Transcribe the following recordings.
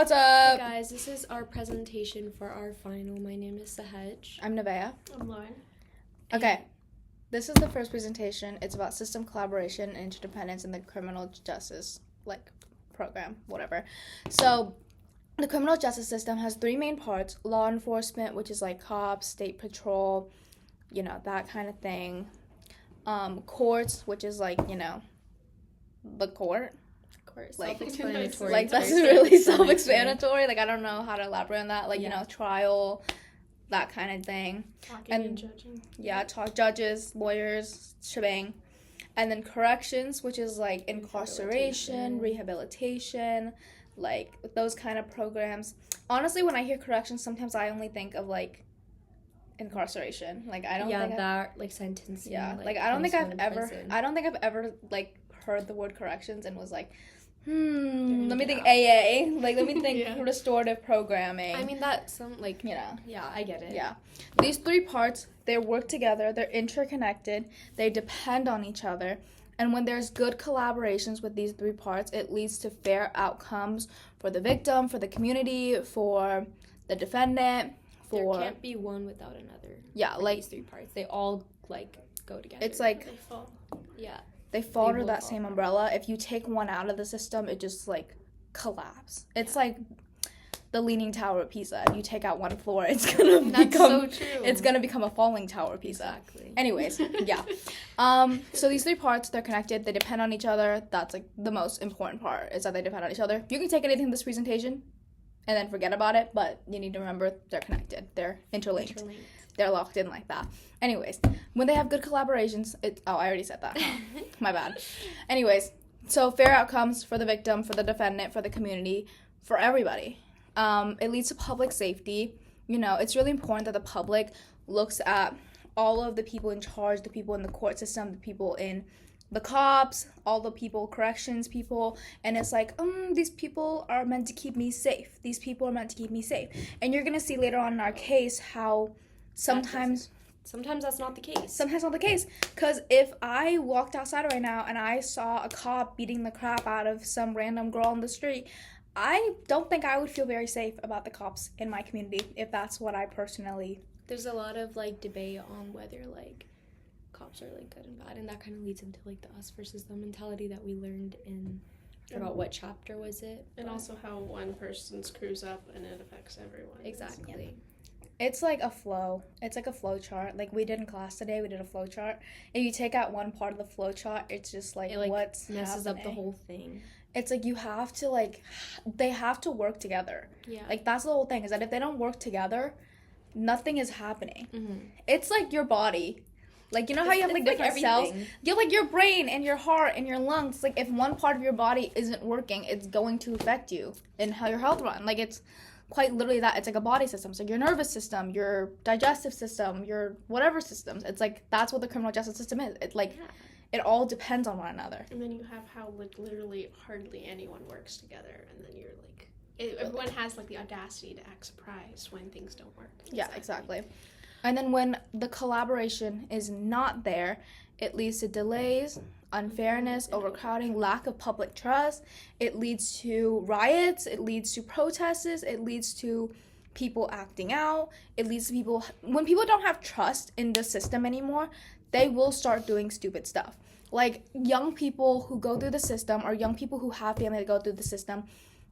What's Hey up? guys, this is our presentation for our final. My name is Sahaj. I'm Nevaeh. I'm Lauren. Okay, this is the first presentation. It's about system collaboration and interdependence in the criminal justice, program, whatever. So, the criminal justice system has three main parts. Law enforcement, which is like cops, state patrol, that kind of thing. Courts, which is the court. Of course, Like, self-explanatory. That's really self-explanatory. I don't know how to elaborate on that. Trial, that kind of thing. Talking and judging. Yeah, judges, lawyers, shebang. And then corrections, which is incarceration, rehabilitation, those kind of programs. Honestly, when I hear corrections, sometimes I only think of incarceration. I don't think that sentencing. Yeah, I don't think I've ever heard the word corrections and was let me think AA. Let me think restorative programming. I mean, that's some Yeah, I get it. Yeah. These three parts, they work together, they're interconnected, they depend on each other, and when there's good collaborations with these three parts, it leads to fair outcomes for the victim, for the community, for the defendant, for... There can't be one without another. Yeah, these three parts. They all, go together. It's They fall. Yeah. They fall under that same umbrella. If you take one out of the system, it just, collapse. It's like the Leaning Tower of Pisa. If you take out one floor, it's gonna become a falling Tower of Pisa. Exactly. Anyways, yeah. So these three parts, they're connected. They depend on each other. That's, the most important part, is that they depend on each other. You can take anything in this presentation and then forget about it, but you need to remember they're connected. They're interlinked. They're locked in like that. Anyways, when they have good collaborations, I already said that. Huh? My bad. Anyways, so fair outcomes for the victim, for the defendant, for the community, for everybody. It leads to public safety. It's really important that the public looks at all of the people in charge, the people in the court system, the people in the cops, all the people, corrections people, and it's these people are meant to keep me safe. These people are meant to keep me safe. And you're going to see later on in our case how sometimes that's not the case. Sometimes not the case. Because if I walked outside right now and I saw a cop beating the crap out of some random girl on the street, I don't think I would feel very safe about the cops in my community if that's what I personally... There's a lot of, debate on whether, cops are, good and bad, and that kind of leads into, the us versus them mentality that we learned in... I forgot what chapter was it. And also how one person screws up and it affects everyone. Exactly. It's a flow. It's a flow chart. We did in class today, we did a flow chart. If you take out one part of the flow chart, it's just what's messes happening. Up the whole thing. It's you have to they have to work together. Yeah. That's the whole thing, is that if they don't work together, nothing is happening. Mm-hmm. It's your body. You know how you have different cells? You have your brain and your heart and your lungs. If one part of your body isn't working, it's going to affect you and how your health run. It's quite literally that. It's a body system. So your nervous system, your digestive system, your whatever systems. It's that's what the criminal justice system is. It's it all depends on one another. And then you have how literally hardly anyone works together, and then you're everyone has the audacity to act surprised when things don't work. Yeah, exactly. And then when the collaboration is not there, it leads to delays, unfairness, overcrowding, lack of public trust. It leads to riots. It leads to protests. It leads to people acting out. It leads to people... When people don't have trust in the system anymore, they will start doing stupid stuff. Young people who go through the system, or young people who have family that go through the system,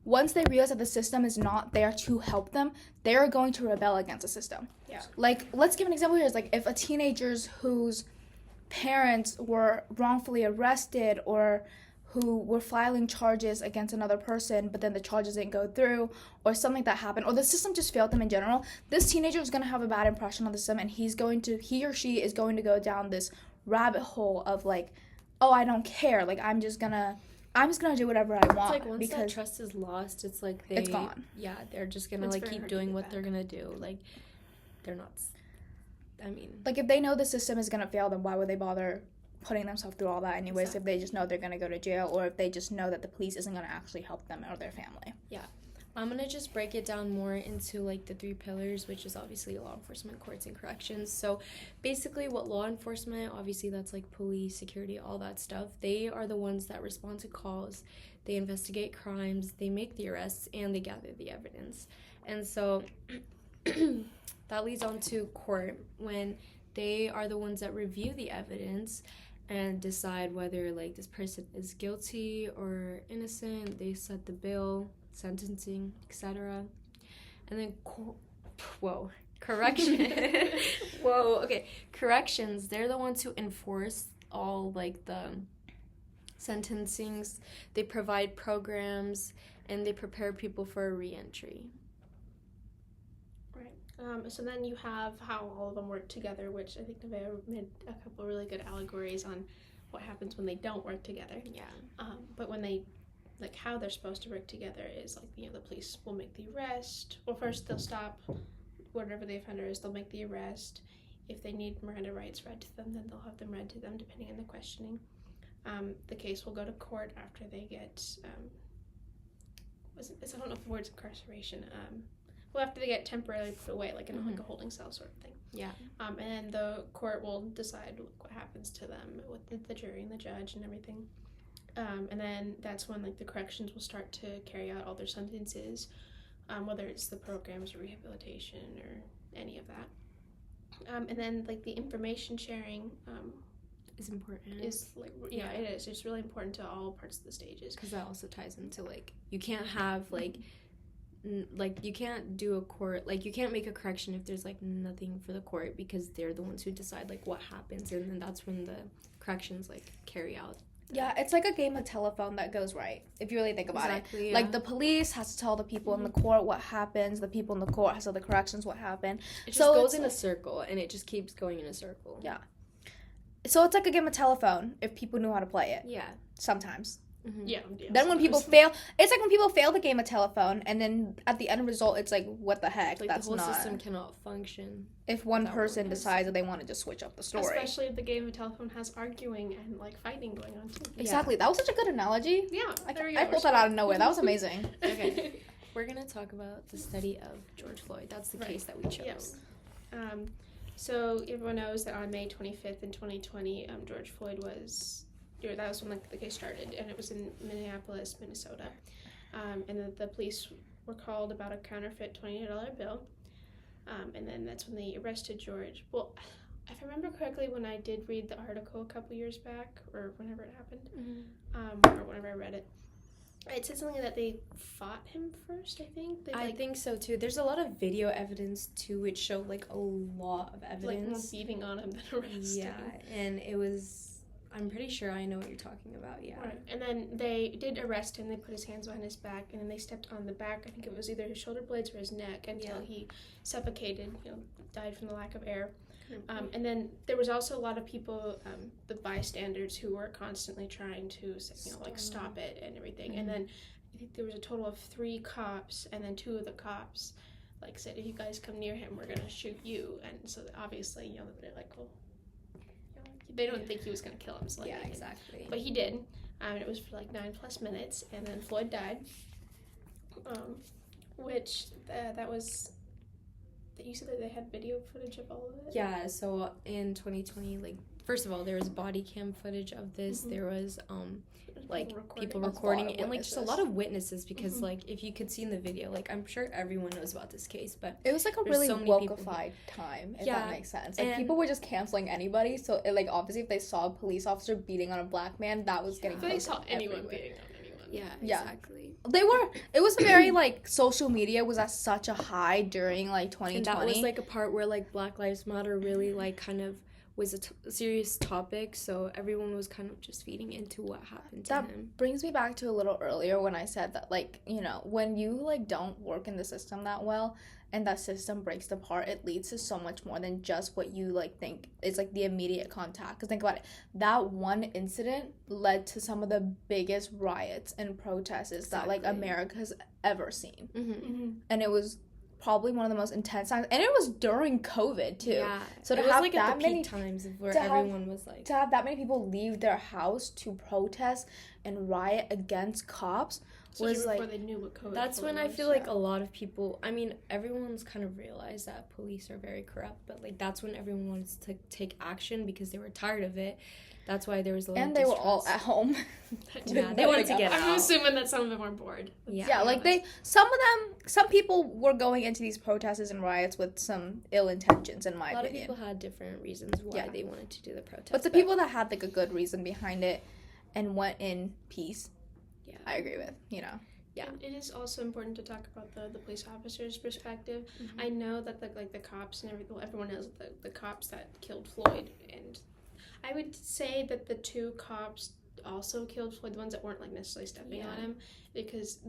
once they realize that the system is not there to help them, they're going to rebel against the system. Yeah. Let's give an example here. If a teenagers whose parents were wrongfully arrested or who were filing charges against another person, but then the charges didn't go through, or something that happened, or the system just failed them in general, this teenager is going to have a bad impression on the system, and he or she is going to go down this rabbit hole of oh, I don't care. I'm just gonna do whatever I want. It's once that trust is lost, it's it's gone. Yeah, they're just gonna keep doing what they're gonna do. They're not. I mean, if they know the system is gonna fail, then why would they bother putting themselves through all that anyways? Exactly. If they just know they're gonna go to jail, or if they just know that the police isn't gonna actually help them or their family. Yeah. I'm gonna just break it down more into like the 3 pillars, which is obviously law enforcement, courts, and corrections. So basically what law enforcement, obviously that's like police, security, all that stuff, they are the ones that respond to calls, they investigate crimes, they make the arrests, and they gather the evidence. And so that leads on to court, when they are the ones that review the evidence and decide whether like this person is guilty or innocent. They set the bail, sentencing, etc. And then corrections, they're the ones who enforce all like the sentencings. They provide programs and they prepare people for a re-entry. So then you have how all of them work together, which I think Nevaeh made a couple really good allegories on what happens when they don't work together. Yeah. But when they, like, how they're supposed to work together is, like, you know, the police will make the arrest. Well, first they'll stop whatever the offender is. They'll make the arrest. If they need Miranda rights read to them, then they'll have them read to them, depending on the questioning. The case will go to court after they get, I don't know if the word's incarceration. Well, after they get temporarily put away, like in like a holding cell sort of thing. Yeah. And then the court will decide what happens to them with the jury and the judge and everything. And then that's when like the corrections will start to carry out all their sentences, whether it's the programs or rehabilitation or any of that. And then like the information sharing is important. Is like it is. It's really important to all parts of the stages. Because that also ties into like you can't have like you can't do a court, like you can't make a correction if there's like nothing for the court, because they're the ones who decide like what happens, and then that's when the corrections like carry out. Yeah, it's like a game of telephone that goes right, if you really think about it. Yeah. Like the police has to tell the people in the court what happens, the people in the court has to tell the corrections what happened. It just goes in a circle, and it just keeps going in a circle. Yeah. So it's like a game of telephone if people knew how to play it. Yeah. Sometimes. Mm-hmm. Yeah. Then when people fail, it's like when people fail the game of telephone, and then at the end result, it's like, what the heck? Like that's the whole not system cannot function. If one person decides that they want to just switch up the story. Especially if the game of telephone has arguing and like fighting going on too. Exactly. That was such a good analogy. Yeah. I pulled that out of nowhere. That was amazing. Okay. We're gonna talk about the study of George Floyd. That's the case that we chose. Yes. So everyone knows that on May 25th in 2020, George Floyd was. That was when like the case started, and it was in Minneapolis, Minnesota. And the police were called about a counterfeit $20 bill. And then that's when they arrested George. Well, if I remember correctly, when I did read the article a couple years back, or whenever it happened, or whenever I read it, it said something that they fought him first, I think. I think so too. There's a lot of video evidence too, which showed like a lot of evidence. Like more beating on him than arresting. Yeah, and it was. I'm pretty sure I know what you're talking about, yeah. Right. And then they did arrest him. They put his hands behind his back, and then they stepped on the back. I think it was either his shoulder blades or his neck until he suffocated, died from the lack of air. And then there was also a lot of people, the bystanders, who were constantly trying to, stop it and everything. And then I think there was a total of 3 cops, and then 2 of the cops, said, if you guys come near him, we're going to shoot you. And so obviously, they're like, well, they don't think he was going to kill him. So yeah, exactly. But he did. It was for 9+ minutes, and then Floyd died. Which that was. You said that they had video footage of all of it. Yeah. So in 2020, first of all, there was body cam footage of this. There was people recording it, and just a lot of witnesses, because if you could see in the video, I'm sure everyone knows about this case, but it was a really wokeified time, if that makes sense. People were just canceling anybody, so obviously if they saw a police officer beating on a black man, that was getting posted. They saw anyone beating on anyone. Yeah, exactly. It was very social media was at such a high during 2020. And that was a part where Black Lives Matter really kind of was a serious topic, so everyone was kind of just feeding into what happened to him. That brings me back to a little earlier when I said that, when you, don't work in the system that well, and that system breaks apart, it leads to so much more than just what you, think is, the immediate contact. Because think about it, that one incident led to some of the biggest riots and protests that, America has ever seen. And it was probably one of the most intense times, and it was during COVID too. Yeah, so to it was have at that the many peak times where everyone was to have that many people leave their house to protest and riot against cops Especially was before like they knew what COVID that's when I was. feel like a lot of people, I mean, everyone's kind of realized that police are very corrupt, but like that's when everyone wants to take action because they were tired of it. That's why there was a lot And of they were distrust. all at home. Yeah, they wanted to get I'm out. assuming that some of them were bored. Yeah, like some people were going into these protests and riots with some ill intentions, in my a lot opinion. of people had different reasons why Yeah. they wanted to do the protest. But the people that had like a good reason behind it and went in peace, yeah, I agree with, you know. Yeah. And it is also important to talk about the police officer's perspective. Mm-hmm. I know that the cops and everyone knows the cops that killed Floyd, and I would say that the two cops also killed Floyd, the ones that weren't like necessarily stepping on him, because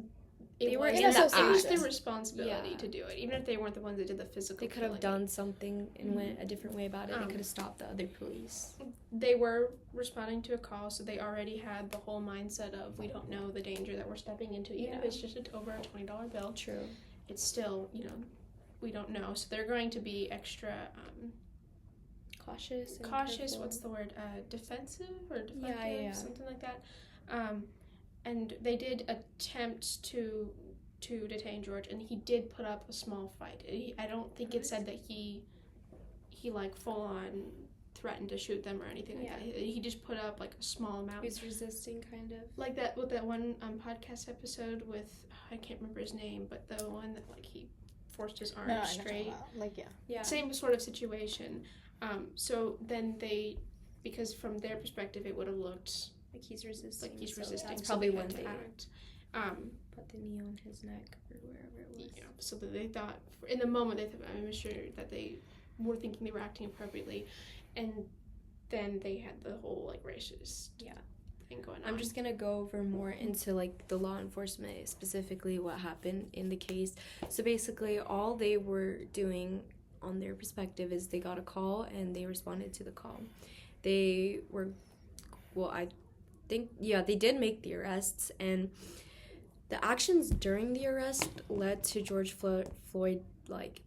They were was in the it was act. their responsibility Yeah. to do it, even if they weren't the ones that did the physical. They could have killing. done something and went a different way about it. They could have stopped the other police. They were responding to a call, so they already had the whole mindset of we don't know the danger that we're stepping into, even if it's just over a $20 bill. True. It's still, we don't know, so they're going to be extra Cautious. And cautious. careful. What's the word? Defensive or defective, Yeah. something like that. And they did attempt to detain George, and he did put up a small fight. I don't think it said that he like full on threatened to shoot them or anything like that. He just put up like a small amount. He was resisting, kind of. Like that with that one podcast episode with I can't remember his name, but the one that like he forced his arm straight. Like Yeah. Same sort of situation. So then because from their perspective, it would have looked like he's resisting. Like he's so resisting. That's so probably they when had to they act. put the knee on his neck or wherever it was. Yeah. So that they thought in the moment I'm sure that they were thinking they were acting appropriately, and then they had the whole like racist thing going on. I'm just gonna go over more into like the law enforcement, specifically what happened in the case. So basically, all they were doing on their perspective is they got a call and they responded to the call. They were, I think, they did make the arrests, and the actions during the arrest led to George Floyd like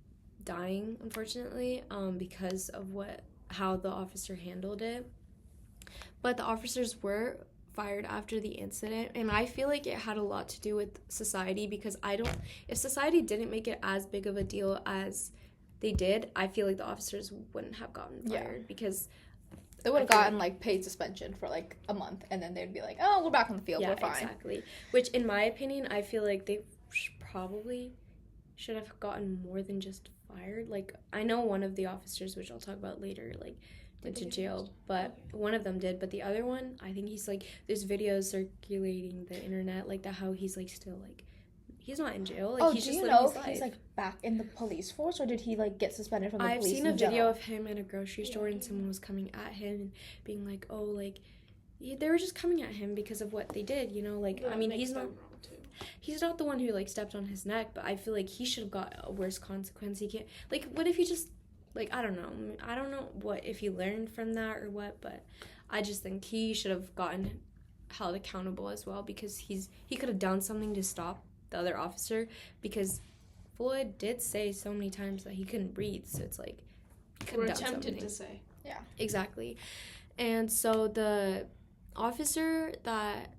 dying, unfortunately, because of how the officer handled it. But the officers were fired after the incident, and I feel like it had a lot to do with society, because if society didn't make it as big of a deal as they did, I feel like the officers wouldn't have gotten fired, because they would have gotten like paid suspension for like a month, and then they'd be like, oh, we're back on the field, we're fine. Exactly. Which in my opinion, I feel like they probably should have gotten more than just fired. Like, I know one of the officers, which I'll talk about later, like went to jail, but one of them did, but the other one, I think he's like, there's videos circulating the internet like that, how he's like still like, he's not in jail. Like, he's do just you living know his if life. he's like back in the police force, or did he like get suspended from the I've police? seen a in video general? of him at a grocery store, and someone was coming at him and being like, oh, like, they were just coming at him because of what they did, like, I mean, he's not the one who like stepped on his neck, but I feel like he should have got a worse consequence. He can't, like, what if he just, like, I don't know what if he learned from that or what, but I just think he should have gotten held accountable as well, because he could have done something to stop the other officer, because Floyd did say so many times that he couldn't breathe, so it's like he could have done attempted something. to say. Yeah, Exactly. And so the officer that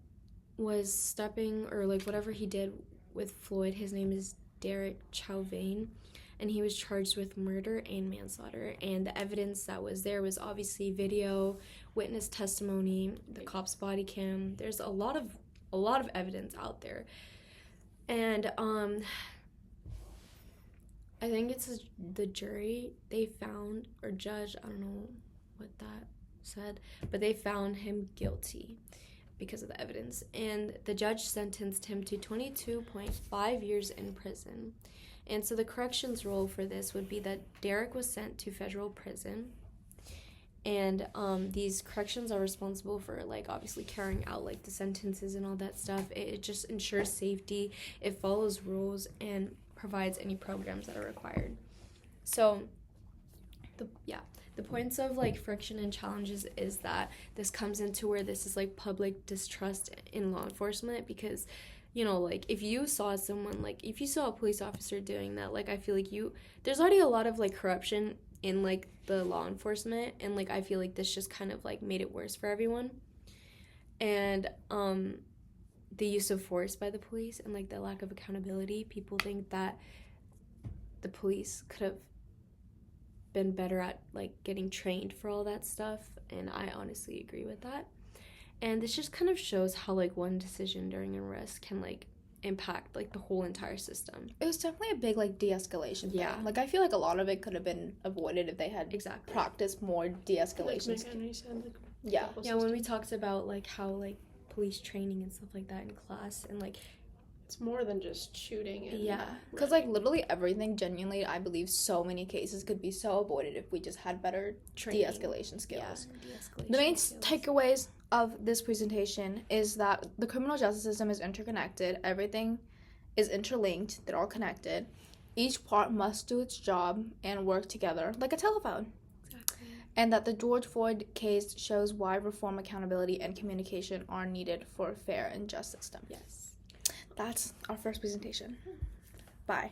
was stepping, or like whatever he did with Floyd, his name is Derek Chauvin, and he was charged with murder and manslaughter. And the evidence that was there was obviously video, witness testimony, the cop's body cam. There's a lot of evidence out there. And I think it's the jury, they found, or judge, I don't know what that said, but they found him guilty because of the evidence. And the judge sentenced him to 22.5 years in prison. And so the corrections rule for this would be that Derek was sent to federal prison. And these corrections are responsible for, like, obviously carrying out, like, the sentences and all that stuff. It just ensures safety. It follows rules and provides any programs that are required. So, the points of, like, friction and challenges is that this comes into where this is, like, public distrust in law enforcement, because, like, if you saw someone, like, if you saw a police officer doing that, like, I feel like there's already a lot of, like, corruption in, like, the law enforcement, and, like, I feel like this just kind of, like, made it worse for everyone. And the use of force by the police and like the lack of accountability. People think that the police could have been better at like getting trained for all that stuff, and I honestly agree with that. And this just kind of shows how like one decision during an arrest can like impact like the whole entire system. It was definitely a big like de-escalation thing. Yeah. Like I feel like a lot of it could have been avoided if they had Exactly. practiced more de-escalation. Like Henry said, like, Yeah. Yeah, when we talked about like how like police training and stuff like that in class, and like it's more than just shooting. And yeah, Because, like, literally everything, genuinely, I believe so many cases could be so avoided if we just had better training. de-escalation skills. Yeah, de-escalation The main skills. takeaways of this presentation is that the criminal justice system is interconnected. Everything is interlinked. They're all connected. Each part must do its job and work together like a telephone. Exactly. And that the George Floyd case shows why reform, accountability, and communication are needed for a fair and just system. Yes. That's our first presentation. Bye.